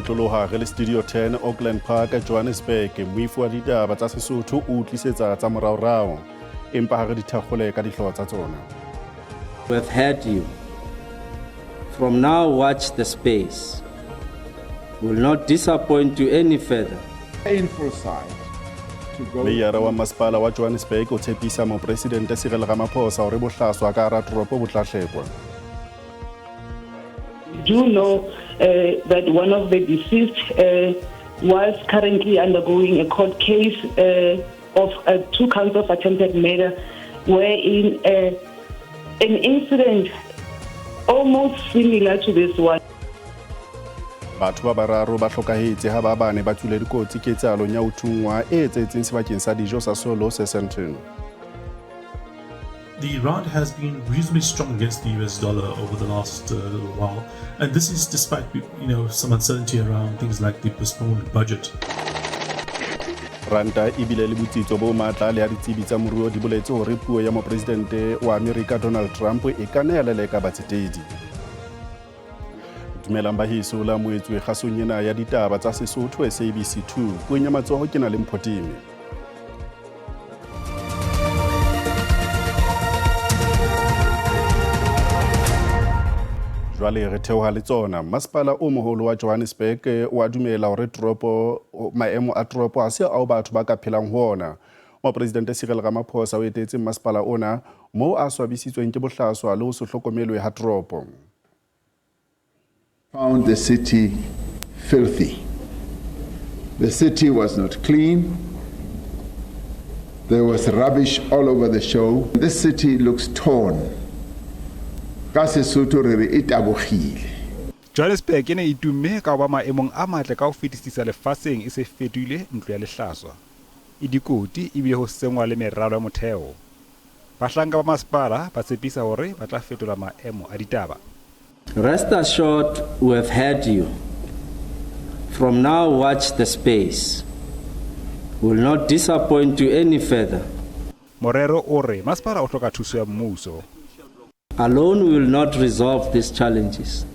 otloloha re le Studio 10 Auckland Park Johannesburg moifu wa ditaba tsa Sesotho o tlisetsa tsa moraorao empa ha re di thakgole ka dihlooho tsa tsona. We've heard you. From now, watch the space. We will not disappoint you any further. Painful side to go. Meyara wa masipala wa Johannesburg o tshepisa mopresidente Cyril Ramaphosa hore bohlaswa ka hara toropo bo tla hlekwa. We do know that one of the deceased was currently undergoing a court case of 2 counts of attempted murder, wherein an incident almost similar to this one. Batho ba bararo ba hlokahetse ha ba bane ba tswile dikotsi ketsalong ya uthungwa e etsetseng sebakeng sa dijo sa Solo se Sandton. The rand has been reasonably strong against the US dollar over the last little while, and this is despite some uncertainty around things like the postponed budget. Ranta ibile le botsitso bo matla le ya ditsebi tsa moruo di boletse hore puo ya mopresidente wa America Donald Trump e ka nna ya leleka batsetedi. Dumelang bahiso la moetswe kgasong ena ya ditaba tsa Sesotho SABC2 puong ya matsoho ke na le Mphotimi. Jwale re theoha le tsona masipala o moholo wa Johannesburg wa dumela hore toropo maemo a toropo a se ao batho ba ka phelang ho ona. Mopresidente Cyril Ramaphosa o etetse masipala ona mo a swabisitsweng ke bohlaswa le ho se hlokomelwe ha toropo. Found the city filthy. The city was not clean. There was rubbish all over the show. This city looks torn. Johannesburg ene itumme ka ba maemong a matle ka ho fetisisa lefatsheng e se fetoile ntlo ya lehlaswa. E dikoti e bile ho sengwa le meralo ya motheo. Bahlanka ba masipala ba tshepisa hore ba tla fetola maemo a ditaba. Rest assured, we have heard you. From now, watch the space. We will not disappoint you any further. Morero ore masipala o hloka thuso ya mmuso. Alone we will not resolve these challenges.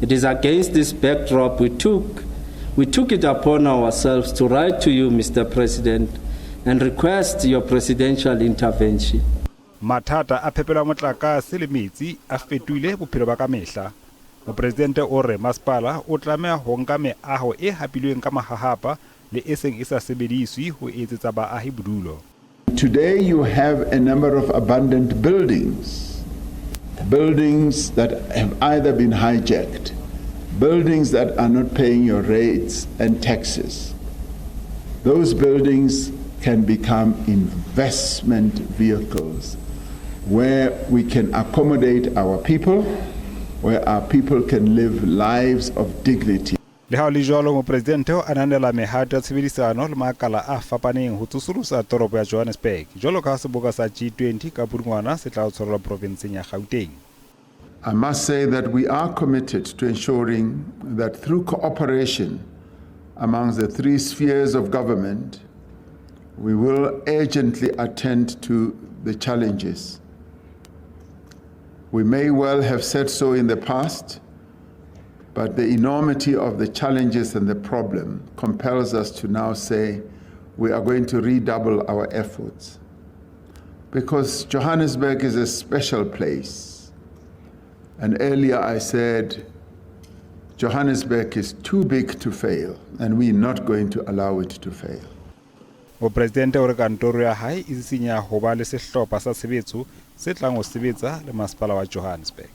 It is against this backdrop we took it upon ourselves to write to you, Mr. President, and request your presidential intervention. Mathata a phepelo motlakase le metsi a fetoile bophelo ba ka mehla. Mopresidente o re masipala o tlameha ho nka meaho e hapilweng ka mahahapa le eseng e sa sebediswe ho etsetsa baahi bodulo. Today you have a number of abandoned buildings that have either been hijacked, buildings that are not paying your rates and taxes. Those buildings can become investment vehicles where we can accommodate our people, where our people can live lives of dignity. Le ha le jalo mopresidente o ananela mehato ya tshebedisano le makala a fapaneng ho tsosolosa toropo ya Johannesburg jwalo ka seboka sa G20 ka Pudungwana se tla tshwarelwa provinseng ya Gauteng. I must say that we are committed to ensuring that through cooperation amongst the 3 spheres of government, we will urgently attend to the challenges. We may well have said so in the past, but the enormity of the challenges and the problem compels us to now say we are going to redouble our efforts. Because Johannesburg is a special place. And earlier I said Johannesburg is too big to fail, and we're not going to allow it to fail. Mopresidente o re kantoro ya hae e sinya ho ba le sehlopha sa tshebetso se tlang ho sebetsa le masipala wa Johannesburg.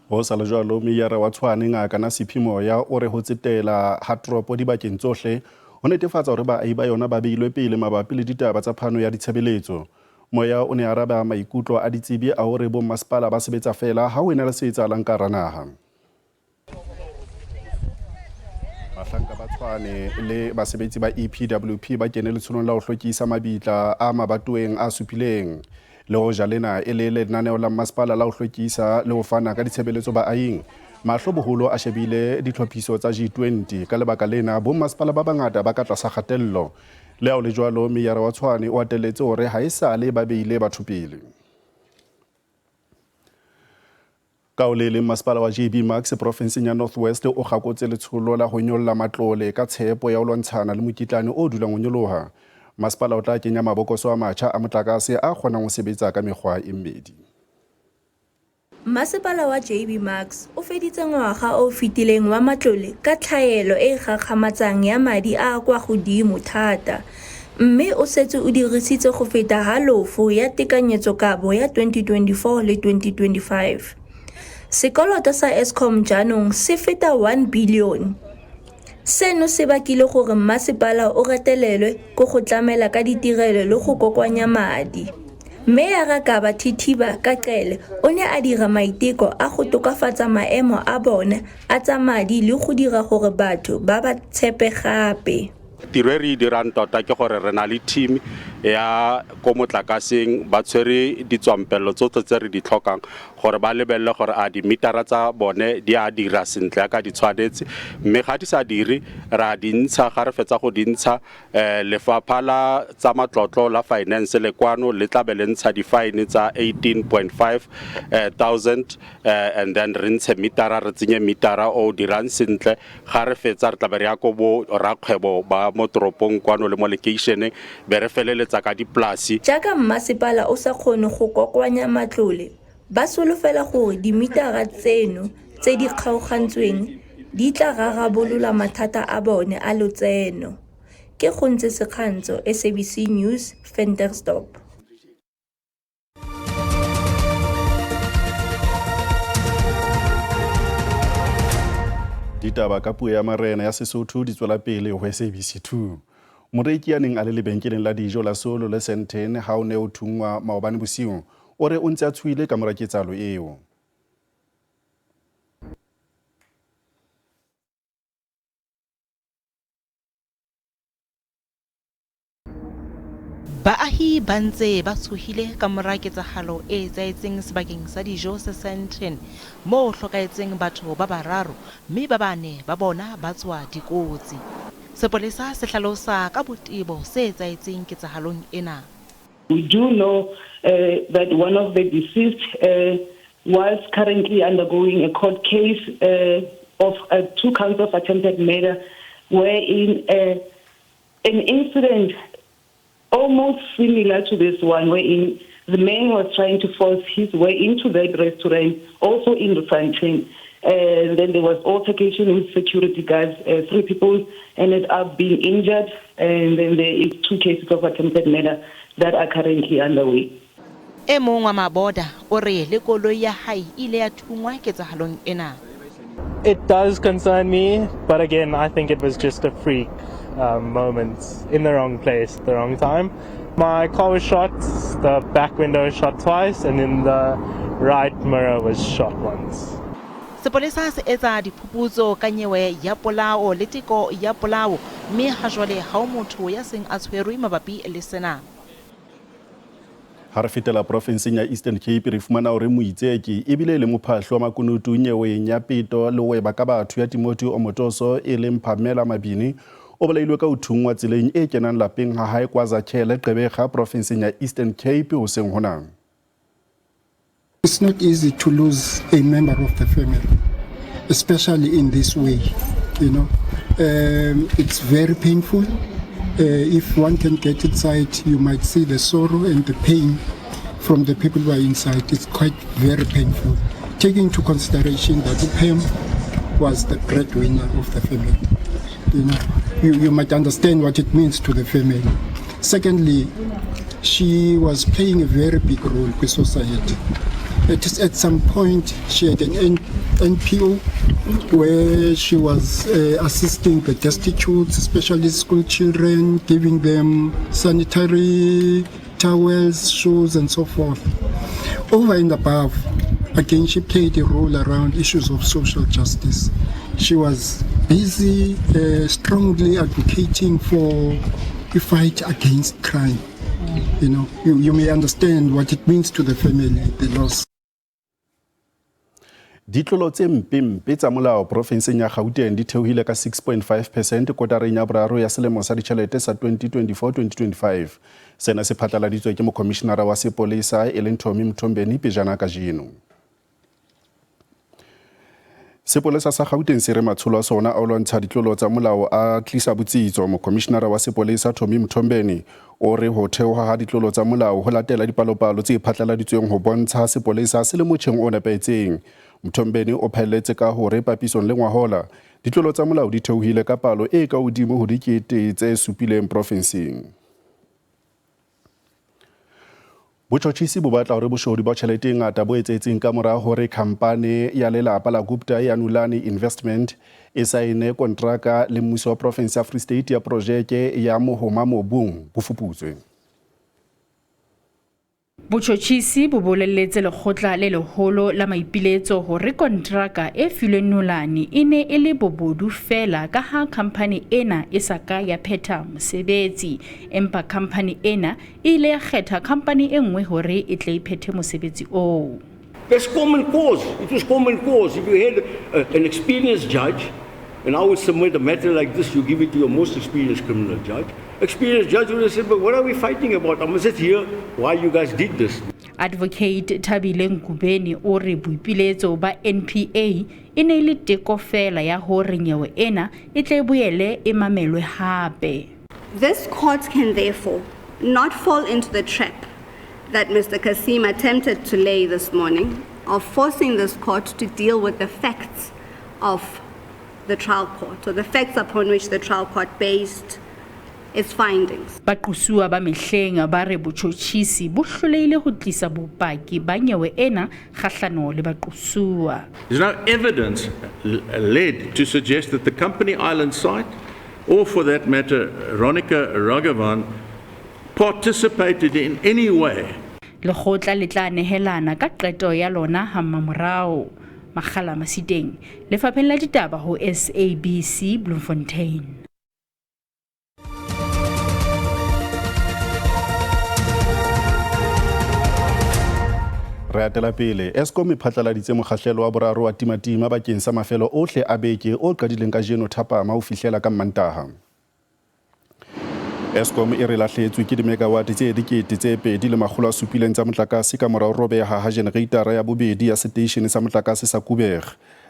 Ho sa le jwalo meyara wa Tshwane ngaka na Sephimo ya o re ho tsetela ha toropo dibakeng tsohle ho netefatsa hore baahi ba yona ba beilwe pele mabapi le ditaba tsa phano ya ditshebeletso. Moya o ne araba maikutlo a ditsebi a hore bo masipala ba sebetsa fela ha ho ena le se etsahalang ka ranaha. Bahlanka ba Tshwane le basebetsi ba EPWP ba kene letshonong la ho hlokisa mabitla a mabatoweng a supileng. Le ho jalena e le lenaneo la masipala la ho hlokisa le ho fana ka ditshebeletso baahing. Mahlo boholo a shebile ditlhophiso tsa G20 ka lebaka lena bo masipala ba bangata ba ka tlasa kgatello. Le ao le jwalo meyara wa Tshwane o ateletse hore ha e sa le ba beile batho pele. ka o le masepala wa JB Max provinceng ya North West o gakotse letsholo la go nyolla matlole ka tshepo ya o lwantshana le mokitlane o dulang o nyoloha. Masepala o tla kenya mabokoso a matjha a motlakase a kgonang go sebetsa ka mekgwa e mmedi. Masepala wa JB Max o feditse ngwaga o fetileng wa matlole ka tlhaelo e gagamatsang ya madi a kwa godimo thata, mme o setse o dirisitse go feta halofo ya tekanyetsokabo ya 2024 le 2025. Sekoloto sa Eskom jaanong se feta 1 billion. Seno se bakile gore masepala o retelelwe go go tlamela ka ditirelo le go kokoanya madi. Meya Kaba Thithiba Kakele o ne a dira maiteko a go tokafatsa maemo a bona a tsa madi le go dira gore batho ba ba tshepe gape. Tiro e re dirang tota ke gore re na le team ya ko motlakaseng ba tshwere ditswampelo tsotlhe tse re di tlhokang gore ba lebelle gore a di metara tsa bone di a dira sentle ka di tshwanetse, mme ga di sa dire ra dintsha ga re fetsa go dintsha lefapha la tsa matlotlo la finance le kwano le tla be le ntsha di fine tsa 18.5 thousand and then re ntshe metara re tsenye metara o dirang sentle ga re fetsa re tla be re ya go bo rakgwebo ba mo toropong kwano le mo location be re feleletsa ka diplasi. Jaaka mmasepala o sa kgone go kokoanya matlole, ba solofela gore dimitara tseno tse di kgaogantsweng di tla rarabolola mathata a bone a lotseno. Ke Gontse Sekgantsho, SABC News, Ventersdorp. Ditaba ka puo ya marena ya Sesotho di tswela pele ho SABC2. Moreki ya neng a le lebenkeleng la dijo la Solo le Senten ha o ne o thungwa maobane bosiu o re o ntse a tshwile ka mora ketsalo eo. Baahi ba ntse ba tshohile ka mora ketsahalo e etsaetseng sebakeng sa dijo se Senten moo hlokaetseng batho ba bararo mme ba bane ba bona ba tswa dikotsi. Sepolesa se hlalosa ka botebo se etsaetseng ketsahalong ena. We do know that one of the deceased was currently undergoing a court case of 2 counts of attempted murder, wherein an incident almost similar to this one, wherein the man was trying to force his way into that restaurant, also in the Fontaine. And then there was altercation with security guards. 3 people ended up being injured, and then there is 2 cases of attempted murder that are currently underway. E mong wa maboda o re le koloi ya hae ile ya thungwa ketsahalong ena. It does concern me, but again, I think it was just a freak moment in the wrong place at the wrong time. My car was shot, the back window was shot twice, and then the right mirror was shot once. Sepolesa se etsa diphuputso ka nyewe ya polao le teko ya polao mme ha jwale ha o motho ya seng a tshwerwe mabapi le sena. Ha re fetela provinseng ya Eastern Cape re fumana hore Moitseki e bile le mophahlo wa makunutu nyeweng ya peto le weba ka batho ya Timothy Omotoso e leng Pamela Mabini o bolailwe ka uthungwa tseleng e kenang lapeng ha hae kwa Zakhele Gqeberha provinseng ya Eastern Cape ho seng honang. It's not easy to lose a member of the family, especially in this way, you know. It's very painful. If one can get inside, you might see the sorrow and the pain from the people who are inside. It's quite very painful. Taking into consideration that Pam was the breadwinner of the family. You know, you might understand what it means to the family. Secondly, she was playing a very big role in society. At some point, she had an NPO where she was assisting the destitutes, especially school children, giving them sanitary towels, shoes, and so forth. Over and above, again, she played a role around issues of social justice. She was busy, strongly advocating for the fight against crime. You know, you may understand what it means to the family, the loss. Ditlolo tse mpe tsa molao provinseng ya Gauteng di theohile ka 6.5% kotareng ya boraro ya selemo sa ditjhelete sa 2024-2025. Sena se phatlaladitswe ke mokomishenara wa sepolesa e leng Tommy Mthombeni pejana kajeno. Sepolesa sa Gauteng se re matsholo a sona a lwantsha ditlolo tsa molao a tlisa botsitso. Mokomishenara wa sepolesa Tommy Mthombeni o re ho theoha ha ditlolo tsa molao ho latela dipalopalo tse phatlaladitsweng ho bontsha sepolesa se le motjheng o nepahetseng. Mthombeni o phelletse ka hore papisong le ngwahola ditlolo tsa molao di theohile ka palo e ka hodimo ho dikete tse supileng profenseng. Botjhotjhisi bo batla hore boshodu ba tjhelete e ngata bo etsetseng ka mora hore khampane ya lelapa la Gupta ya Nulani Investment e saene kontraka le mmuso wa province ya Free State ya projeke ya Mohoma Mobung bo fuputswe. Botjhotjhisi bo bolelletse lekgotla le leholo la maipiletso hore kontraka e filweng Nolani e ne e le bobodu fela ka ha khampani ena e sa ka ya phetha mosebetsi, empa khampani ena e ile ya kgetha khampani e nngwe hore e tle e phethe mosebetsi oo. There's common cause. It was common cause. If you had an experienced judge, and I would submit a matter like this, you give it to your most experienced criminal judge. Experienced judge would have said, but what are we fighting about? I'm just here why you guys did this. Advocate Thabile Ngubeni o re boipiletso ba NPA e ne le teko fela ya hore nyewe ena e tle boele e mamelwe hape. This court can therefore not fall into the trap that Mr. Kasim attempted to lay this morning of forcing this court to deal with the facts of the trial court, or the facts upon which the trial court based its findings. Baqusua ba mehleng ba re botjhotjhisi bo hloleile ho tlisa bopaki ba nyewe ena kgahlano le baqusua. There's no evidence led to suggest that the Company Island site, or for that matter, Ronika Raghavan, participated in any way. Lekgotla le tla nehelana ka qeto ya lona ha mamorao. Makgala Masiteng, Lefapheng la ditaba ho SABC Bloemfontein. Re atela pele, Eskom e phatlaladitse mokgahlelo wa boraro wa timatima bakeng sa mafelo ohle a beke o qadileng ka jeno thapama ho fihlela ka Mantaha. Eskom e re lahlehetswe ke dimegawate tse dikete tse 2.7 tsa motlakase ka mora ho robeha ha generator ya bobedi ya station sa motlakase sa Kubeg.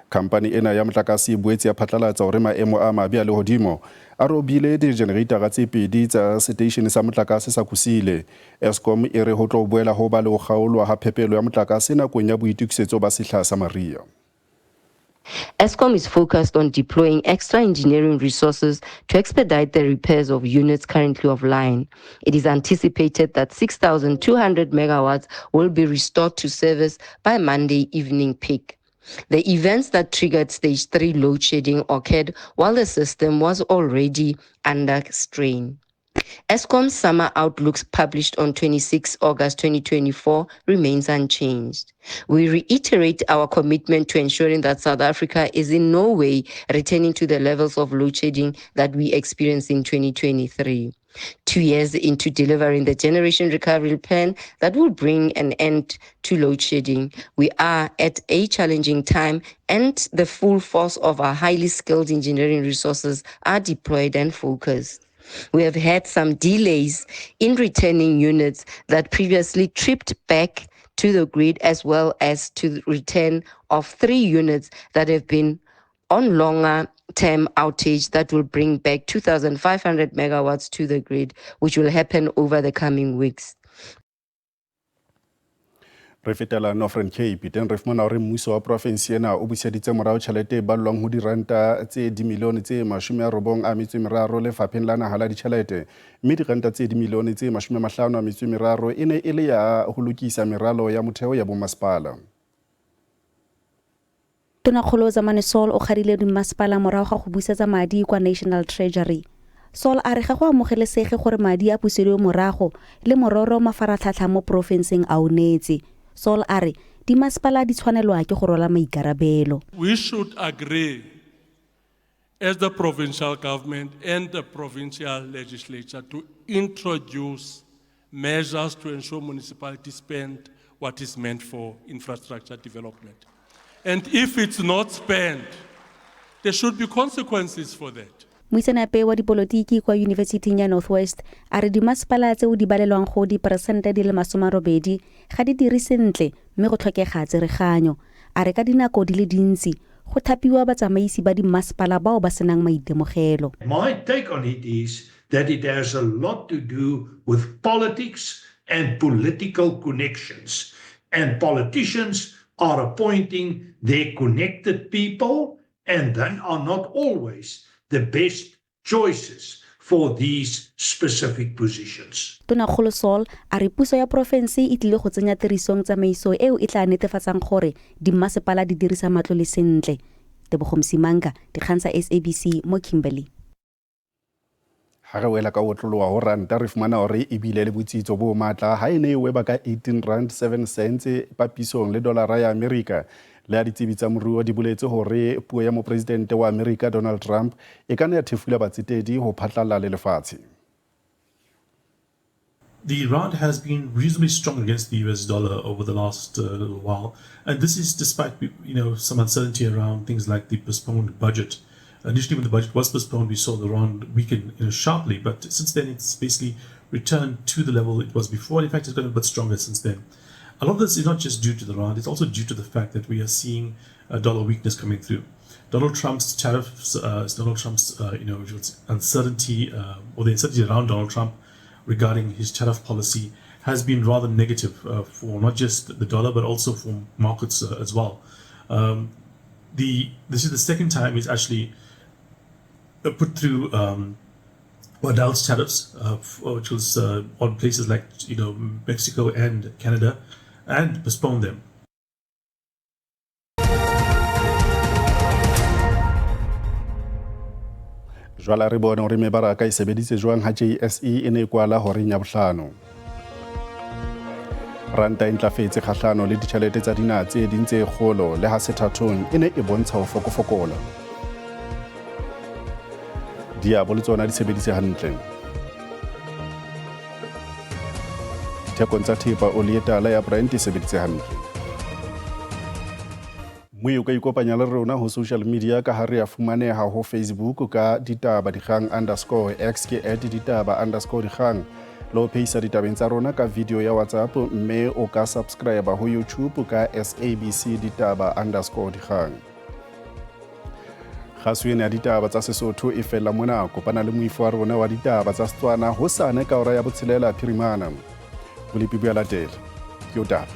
Khampani ena ya motlakase e boetse ya phatlalatsa hore maemo a mabe a lehodimo a robile di-generator tse 2 tsa station sa motlakase sa Kusile. Eskom e re ho tlo boela ho ba le ho kgaolwa ha phepelo ya motlakase nakong ya boitukisetso ba sehla sa mariha. Eskom is focused on deploying extra engineering resources to expedite the repairs of units currently offline. It is anticipated that 6,200 megawatts will be restored to service by Monday evening peak. The events that triggered stage 3 load shedding occurred while the system was already under strain. Eskom's summer outlooks published on 26 August 2024 remains unchanged. We reiterate our commitment to ensuring that South Africa is in no way returning to the levels of load shedding that we experienced in 2023. 2 years into delivering the generation recovery plan that will bring an end to load shedding, we are at a challenging time and the full force of our highly skilled engineering resources are deployed and focused. We have had some delays in returning units that previously tripped back to the grid, as well as to the return of 3 units that have been on longer term outage that will bring back 2,500 megawatts to the grid, which will happen over the coming weeks. Re fetela Northern Cape teng re fumana hore mmuso wa province ena o buseditse morao tjhelete e ballwang ho diranta tse dimilione tse 93 lefapheng la naha la ditjhelete, mme diranta tse dimilione tse 53 e ne e le ya ho lokisa meralo ya motheo ya bomasepala. Tonakgolo Zamane Saul o kgadile dimasepala morao ga go busetsa madi kwa National Treasury. Saul a re ga go amogelesege gore madi a busediwe morago le mororo mafaratlhatlha mo profenseng a onetse. Saul a re dimasepala di tshwanelwa ke go rola maikarabelo. We should agree as the provincial government and the provincial legislature to introduce measures to ensure municipalities spend what is meant for infrastructure development. And if it's not spent, there should be consequences for that. Moitseanape wa dipolotiki kwa University ya Northwest a re dimasepala tseo di balelwang go diperesente di le 80 ga di dire sentle mme go tlhokega tsereganyo. A re ka dinako di le dintsi go thapiwa batsamaisi ba dimmasepala bao ba senang maitemogelo. My take on it is that it has a lot to do with politics and political connections. And politicians are appointing their connected people, and they are not always the best choices for these specific positions. Tonakgolo Saul a re puso ya porofense e tlile go tsenya tirisong tsamaiso eo e tla netefatsang gore dimmasepala di dirisa matlole sentle. Tebogo Msimanga, dikgang tsa SABC mo Kimberley. Ha re wela ka otloloa ho ranta re fumana hore e bile le botsitso bo matla ha ene e weba ka 18 rand 7 cents papisong le dolara ya America. Le a ditsebi tsa moruo di boletse hore puo ya mopresidente wa America Donald Trump e ka ne thefula batsetedi ho phatlalla le lefatshe. The rand has been reasonably strong against the US dollar over the last little while, and this is despite some uncertainty around things like the postponed budget. Initially, when the budget was postponed, we saw the rand weaken sharply, but since then it's basically returned to the level it was before. In fact, it's gotten a bit stronger since then. A lot of this is not just due to the rand; it's also due to the fact that we are seeing dollar weakness coming through. Donald Trump's tariffs, uncertainty, or the uncertainty around Donald Trump regarding his tariff policy has been rather negative for not just the dollar but also for markets as well. This is the second time he's actually put through announced tariffs, which was on places like Mexico and Canada, and postponed them. Jwala re bone hore mebaraka e sebeditse jwang ha JSE e ne kwala hore nya bohlano. Ranta e ntlafetse kgahlano le ditjhelete tsa dinaha tse ding tse kgolo le ha sethathong e ne e bontsha ho fokofokola. Diabo le tsona di sebeditse hantle. Dithekong tsa thepa oli e tala ya Brent e sebeditse hantle. Mwe o ka ikopanya le rona ho social media ka hare ya fumaneha ho Facebook ka ditaba dikgang_x ke @ditaba_dikgang lo peisa ditabeng tsa rona ka video ya WhatsApp mme o ka subscribe ho YouTube ka SABC ditaba_dikgang. Khaswene ya ditaba tsa Sesotho e fela mona kopana le moifo wa rona wa ditaba tsa Setswana hosane ka hora ya botshelela phirimana. Bulipi bya latela. Yo taba.